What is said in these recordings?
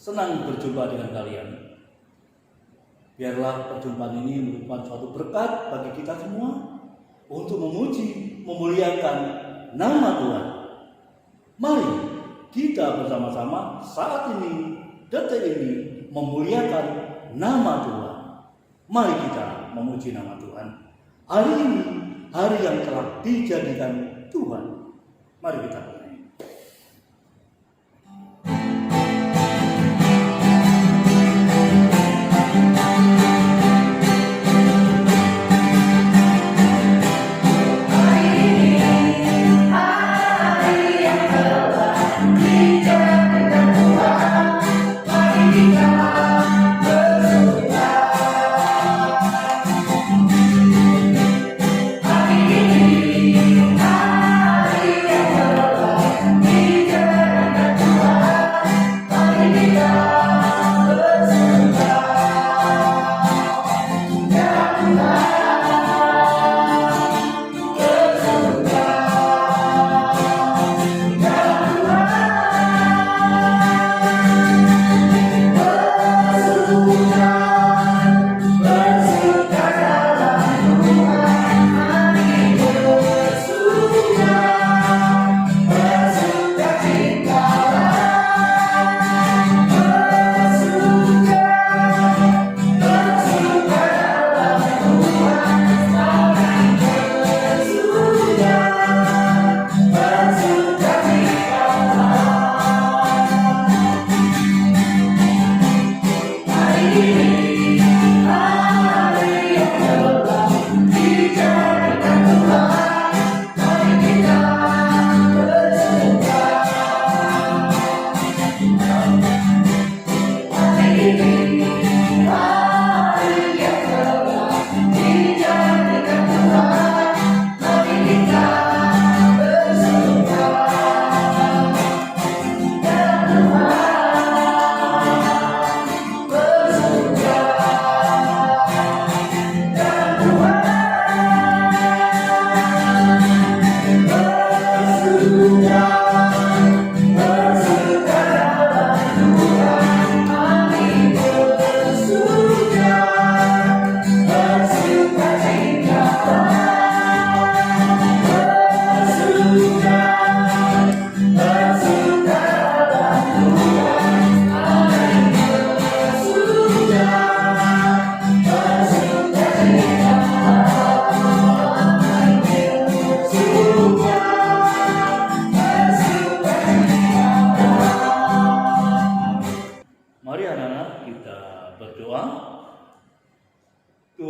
senang berjumpa dengan kalian. Biarlah perjumpaan ini merupakan suatu berkat bagi kita semua untuk memuji, memuliakan nama Tuhan. Mari kita bersama-sama saat ini, detik ini, memuliakan nama Tuhan. Mari kita memuji nama Tuhan. Hari ini, hari yang telah dijadikan Tuhan. Mari kita mulai.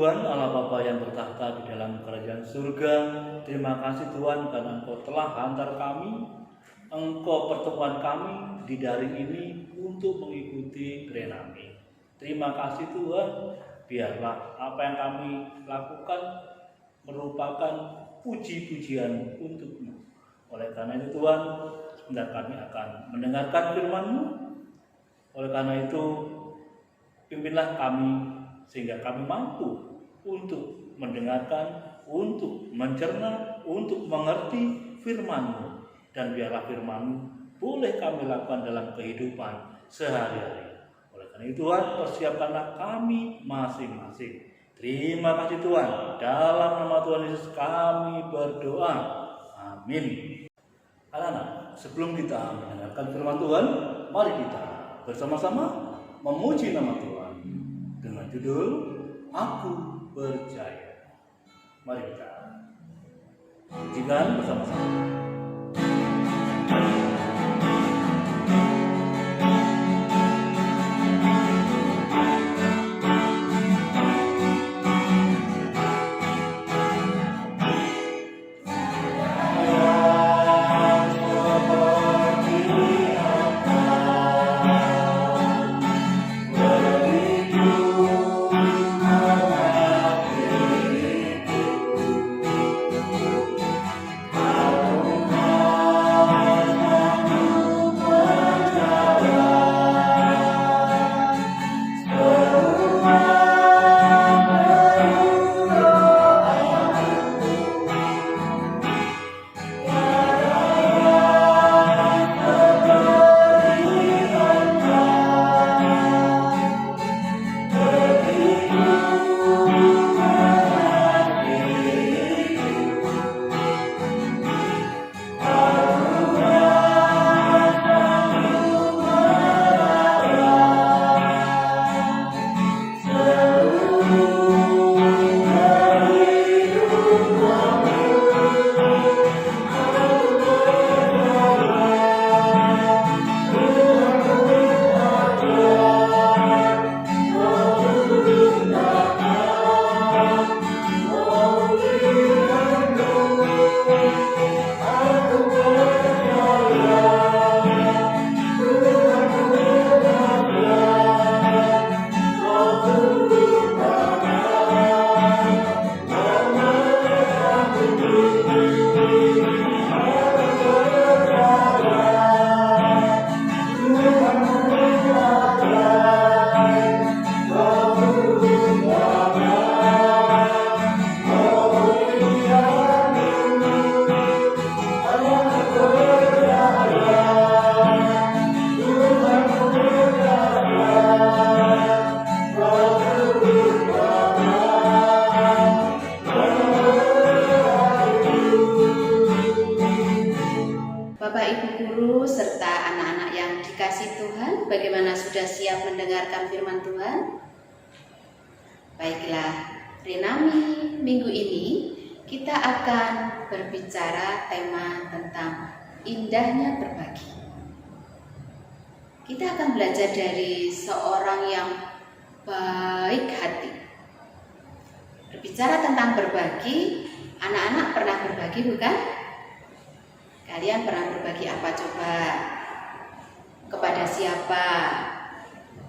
Tuhan Allah Bapa yang bertahta di dalam kerajaan surga, terima kasih Tuhan karena Engkau telah hantar kami, Engkau pertemuan kami di daring ini untuk mengikuti Renami. Terima kasih Tuhan, biarlah apa yang kami lakukan merupakan puji-pujian untuk-Mu. Oleh karena itu Tuhan, sebentar kami akan mendengarkan firman-Mu. Oleh karena itu, pimpinlah kami sehingga kami mampu untuk mendengarkan, untuk mencerna, untuk mengerti firman-Mu. Dan biarlah firman-Mu boleh kami lakukan dalam kehidupan sehari-hari. Oleh karena itu Tuhan, persiapkanlah kami masing-masing. Terima kasih Tuhan. Dalam nama Tuhan Yesus kami berdoa. Amin. Anak-anak, sebelum kita mendengarkan firman Tuhan, mari kita bersama-sama memuji nama Tuhan dengan judul Aku Percaya. Mari kita pujikan bersama-sama. Aku Bapak Ibu guru serta anak-anak yang dikasih Tuhan, bagaimana sudah siap mendengarkan firman Tuhan? Baiklah, Renami minggu ini kita akan berbicara tema tentang indahnya berbagi. Kita akan belajar dari seorang yang baik hati. Berbicara tentang berbagi, anak-anak pernah berbagi bukan? Kalian pernah berbagi apa coba? Kepada siapa?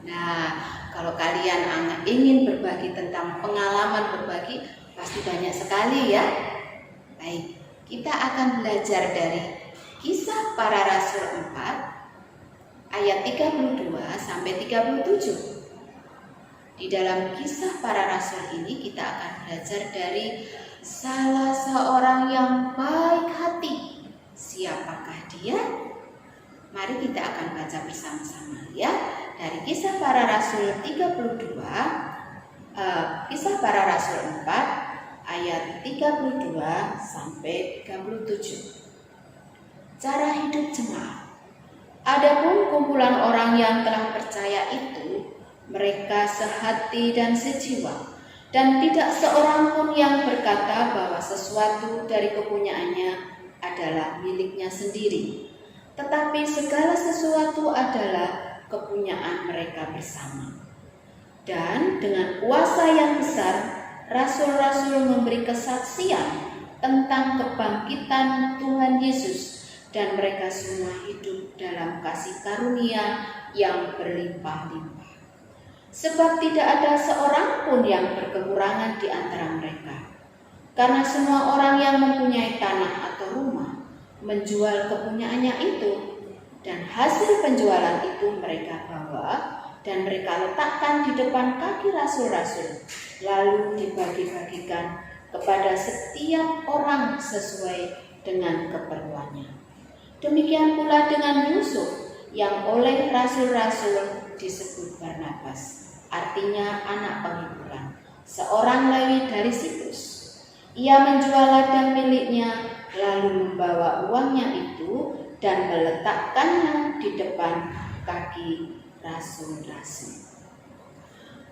Nah, kalau kalian ingin berbagi tentang pengalaman berbagi, pasti banyak sekali ya. Baik, kita akan belajar dari Kisah Para Rasul 4 ayat 32 sampai 37. Di dalam Kisah Para Rasul ini kita akan belajar dari salah seorang yang baik hati. Siapakah dia? Mari kita akan baca bersama-sama ya. Dari Kisah Para Rasul 32, Kisah Para Rasul 4 ayat 32 sampai 37. Cara hidup jemaat. Adapun kumpulan orang yang telah percaya itu, mereka sehati dan sejiwa, dan tidak seorang pun yang berkata bahwa sesuatu dari kepunyaannya adalah miliknya sendiri, tetapi segala sesuatu adalah kepunyaan mereka bersama. Dan dengan kuasa yang besar, rasul-rasul memberi kesaksian tentang kebangkitan Tuhan Yesus, dan mereka semua hidup dalam kasih karunia yang berlimpah-limpah. Sebab tidak ada seorang pun yang berkekurangan di antara mereka. Karena semua orang yang mempunyai tanah atau rumah menjual kepunyaannya itu, dan hasil penjualan itu mereka bawa dan mereka letakkan di depan kaki rasul-rasul, lalu dibagi-bagikan kepada setiap orang sesuai dengan keperluannya. Demikian pula dengan Yusuf yang oleh rasul-rasul disebut Barnabas, artinya anak penghiburan, seorang Lewi dari Siprus. Ia menjual ladang miliknya, lalu membawa uangnya itu dan meletakkannya di depan kaki rasul-rasul.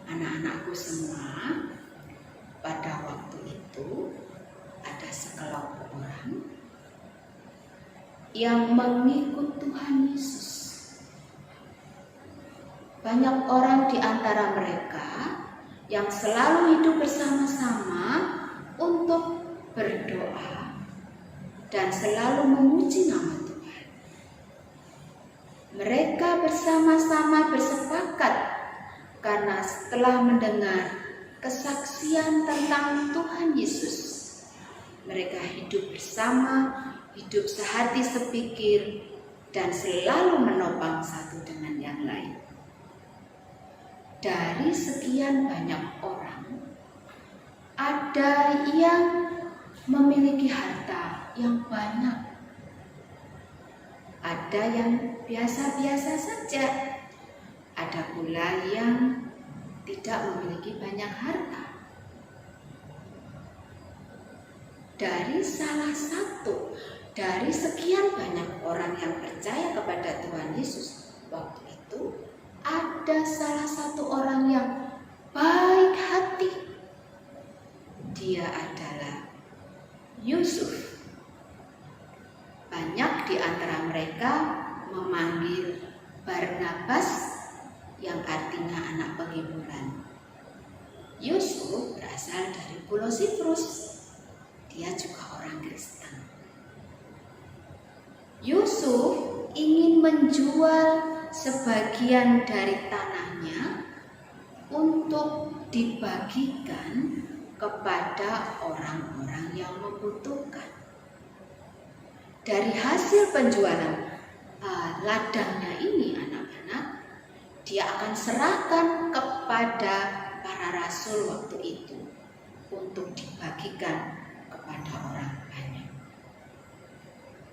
Anak-anakku semua, pada waktu itu ada sekelompok orang yang mengikut Tuhan Yesus. Banyak orang di antara mereka yang selalu hidup bersama-sama untuk berdoa dan selalu memuji nama Tuhan. Mereka bersama-sama bersepakat karena setelah mendengar kesaksian tentang Tuhan Yesus, mereka hidup bersama, hidup sehati sepikir, dan selalu menopang satu dengan yang lain. Dari sekian banyak orang, ada yang memiliki harta yang banyak, ada yang biasa-biasa saja, ada pula yang tidak memiliki banyak harta. Dari salah satu dari sekian banyak orang yang percaya kepada Tuhan Yesus waktu itu, ada salah satu orang yang baik hati. Dia adalah Yusuf. Banyak di antara mereka memanggil Barnabas, yang artinya anak penghiburan. Yusuf berasal dari Pulau Siprus. Dia juga orang Kristen. Yusuf ingin menjual sebagian dari tanahnya untuk dibagikan kepada orang-orang yang membutuhkan. Dari hasil penjualan ladangnya ini, anak-anak, dia akan serahkan kepada para rasul waktu itu untuk dibagikan kepada orang banyak.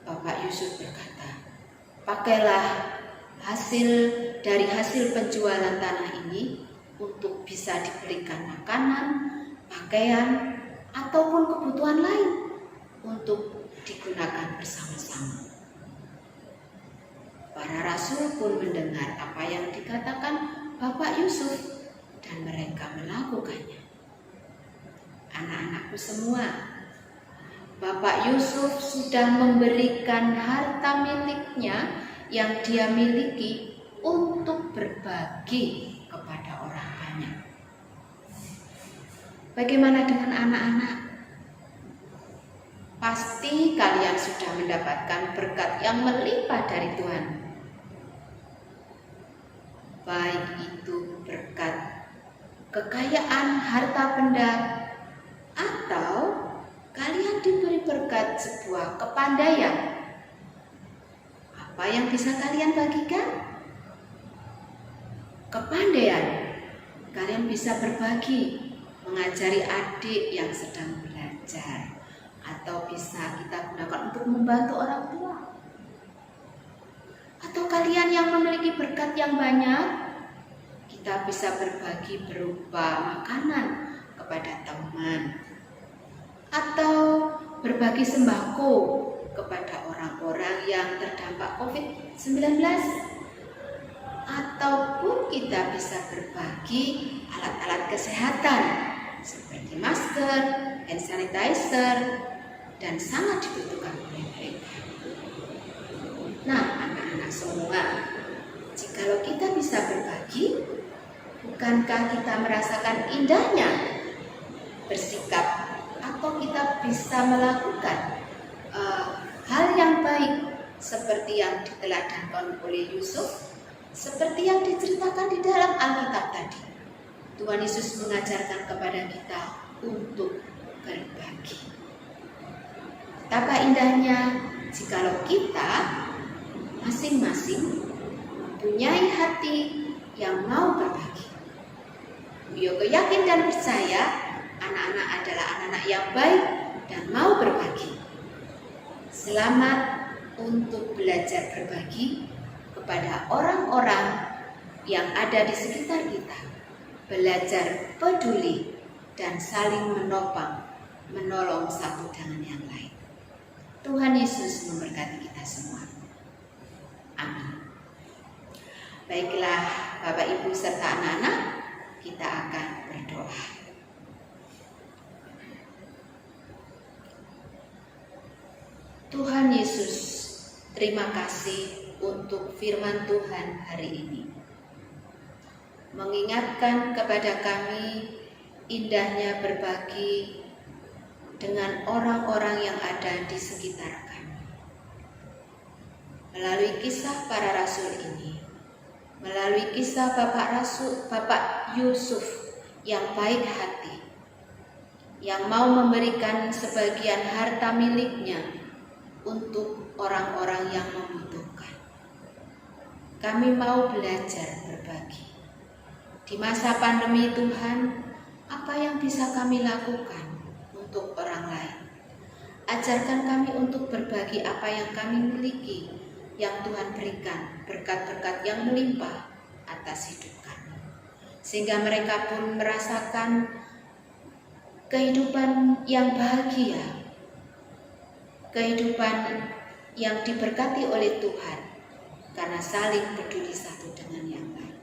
Bapak Yusuf berkata, pakailah dari hasil penjualan tanah ini untuk bisa diberikan makanan, pakaian, ataupun kebutuhan lain untuk digunakan bersama-sama. Para rasul pun mendengar apa yang dikatakan Bapak Yusuf dan mereka melakukannya. Anak-anakku semua, Bapak Yusuf sudah memberikan harta miliknya yang dia miliki untuk berbagi kepada orang banyak. Bagaimana dengan anak-anak? Pasti kalian sudah mendapatkan berkat yang melimpah dari Tuhan. Baik itu berkat kekayaan harta benda, atau kalian diberi berkat sebuah kepandaian. Apa yang bisa kalian bagikan? Kepandaian. Kalian bisa berbagi, mengajari adik yang sedang belajar, atau bisa kita gunakan untuk membantu orang tua. Atau kalian yang memiliki berkat yang banyak, kita bisa berbagi berupa makanan kepada teman, atau berbagi sembako kepada orang-orang yang terdampak COVID-19, ataupun kita bisa berbagi alat-alat kesehatan seperti masker, hand sanitizer, dan sangat dibutuhkan oleh mereka. Nah, anak-anak semua, jikalau kita bisa berbagi, bukankah kita merasakan indahnya bersikap, atau kita bisa melakukan hal yang baik seperti yang diteladankan oleh Yusuf, seperti yang diceritakan di dalam Alkitab tadi. Tuhan Yesus mengajarkan kepada kita untuk berbagi. Betapa indahnya jikalau kita masing-masing mempunyai hati yang mau berbagi. Yo yakin dan percaya anak-anak adalah anak-anak yang baik dan mau berbagi. Selamat untuk belajar berbagi kepada orang-orang yang ada di sekitar kita. Belajar peduli dan saling menopang, menolong satu dengan yang lain. Tuhan Yesus memberkati kita semua. Amin. Baiklah Bapak Ibu serta anak-anak, kita akan berdoa. Tuhan Yesus, terima kasih untuk firman Tuhan hari ini. Mengingatkan kepada kami indahnya berbagi dengan orang-orang yang ada di sekitar kami. Melalui kisah para rasul ini, melalui kisah Bapak Yusuf yang baik hati, yang mau memberikan sebagian harta miliknya untuk orang-orang yang membutuhkan. Kami mau belajar berbagi. Di masa pandemi Tuhan, apa yang bisa kami lakukan untuk orang lain? Ajarkan kami untuk berbagi apa yang kami miliki, yang Tuhan berikan, berkat-berkat yang melimpah atas hidup kami. Sehingga mereka pun merasakan kehidupan yang bahagia, kehidupan yang diberkati oleh Tuhan, karena saling peduli satu dengan yang lain.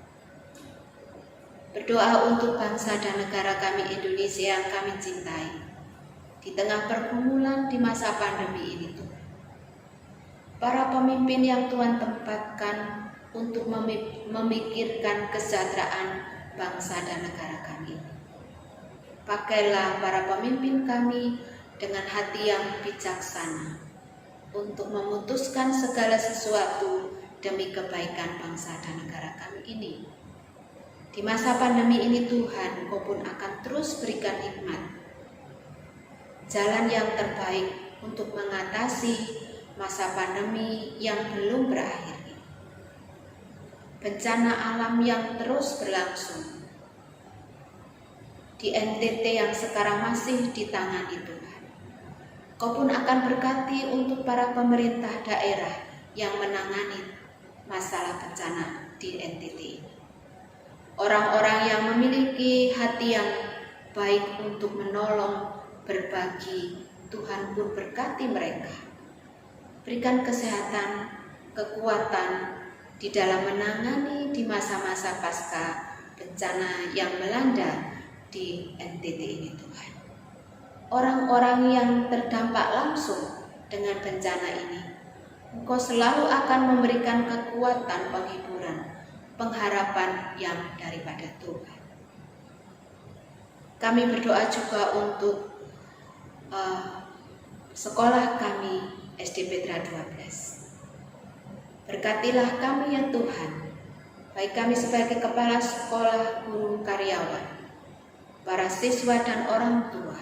Berdoa untuk bangsa dan negara kami Indonesia yang kami cintai, di tengah pergumulan di masa pandemi ini Tuhan. Para pemimpin yang Tuhan tempatkan untuk memikirkan kesejahteraan bangsa dan negara kami. Pakailah para pemimpin kami dengan hati yang bijaksana untuk memutuskan segala sesuatu demi kebaikan bangsa dan negara kami ini. Di masa pandemi ini Tuhan, Kau pun akan terus berikan hikmat, jalan yang terbaik untuk mengatasi masa pandemi yang belum berakhir. Bencana alam yang terus berlangsung di NTT yang sekarang masih ditangani Tuhan. Kau pun akan berkati untuk para pemerintah daerah yang menangani masalah bencana di NTT ini. Orang-orang yang memiliki hati yang baik untuk menolong, berbagi, Tuhan pun berkati mereka. Berikan kesehatan, kekuatan, di dalam menangani di masa-masa pasca bencana yang melanda di NTT ini Tuhan. Orang-orang yang terdampak langsung dengan bencana ini, Engkau selalu akan memberikan kekuatan, penghiburan, pengharapan yang daripada Tuhan. Kami berdoa juga untuk sekolah kami SD Petra 12. Berkatilah kami ya Tuhan, baik kami sebagai kepala sekolah, guru, karyawan, para siswa dan orang tua.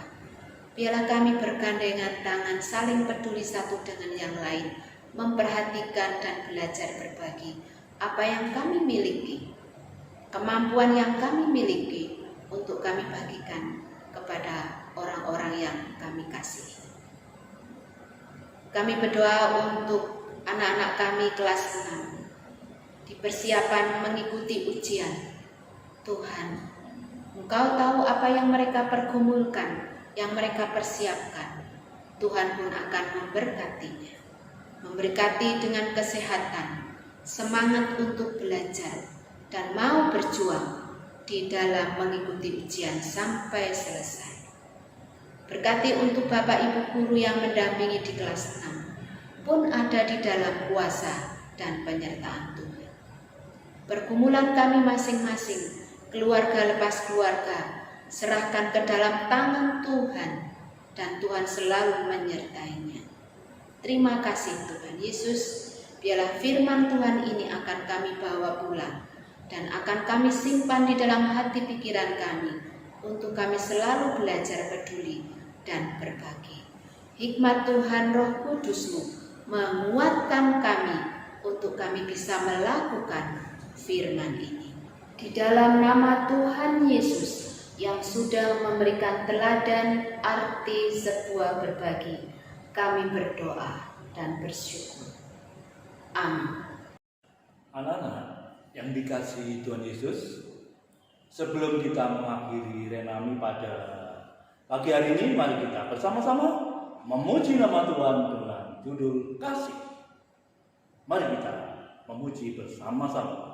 Biarlah kami bergandengan tangan saling peduli satu dengan yang lain, memperhatikan dan belajar berbagi apa yang kami miliki, kemampuan yang kami miliki untuk kami bagikan kepada orang-orang yang kami kasihi. Kami berdoa untuk anak-anak kami kelas 6 di persiapan mengikuti ujian. Tuhan, Engkau tahu apa yang mereka pergumulkan, yang mereka persiapkan. Tuhan pun akan memberkatinya, memberkati dengan kesehatan, semangat untuk belajar, dan mau berjuang di dalam mengikuti ujian sampai selesai. Berkati untuk Bapak Ibu guru yang mendampingi di kelas 6 pun ada di dalam kuasa dan penyertaan Tuhan. Pergumulan kami masing-masing, keluarga lepas keluarga, serahkan ke dalam tangan Tuhan, dan Tuhan selalu menyertainya. Terima kasih Tuhan Yesus, biarlah firman Tuhan ini akan kami bawa pulang dan akan kami simpan di dalam hati pikiran kami untuk kami selalu belajar peduli dan berbagi. Hikmat Tuhan Roh Kudus-Mu menguatkan kami untuk kami bisa melakukan firman ini. Di dalam nama Tuhan Yesus yang sudah memberikan teladan arti sebuah berbagi, kami berdoa dan bersyukur. Amin. Anak-anak yang dikasihi Tuhan Yesus, sebelum kita mengakhiri Renami pada pagi hari ini, mari kita bersama-sama memuji nama Tuhan dengan judul kasih. Mari kita memuji bersama-sama.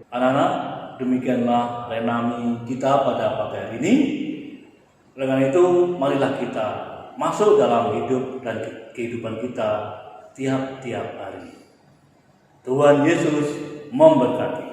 Anak-anak, demikianlah Renami kita pada pagi hari ini. Dengan itu, marilah kita masuk dalam hidup dan kehidupan kita tiap-tiap hari. Tuhan Yesus memberkati.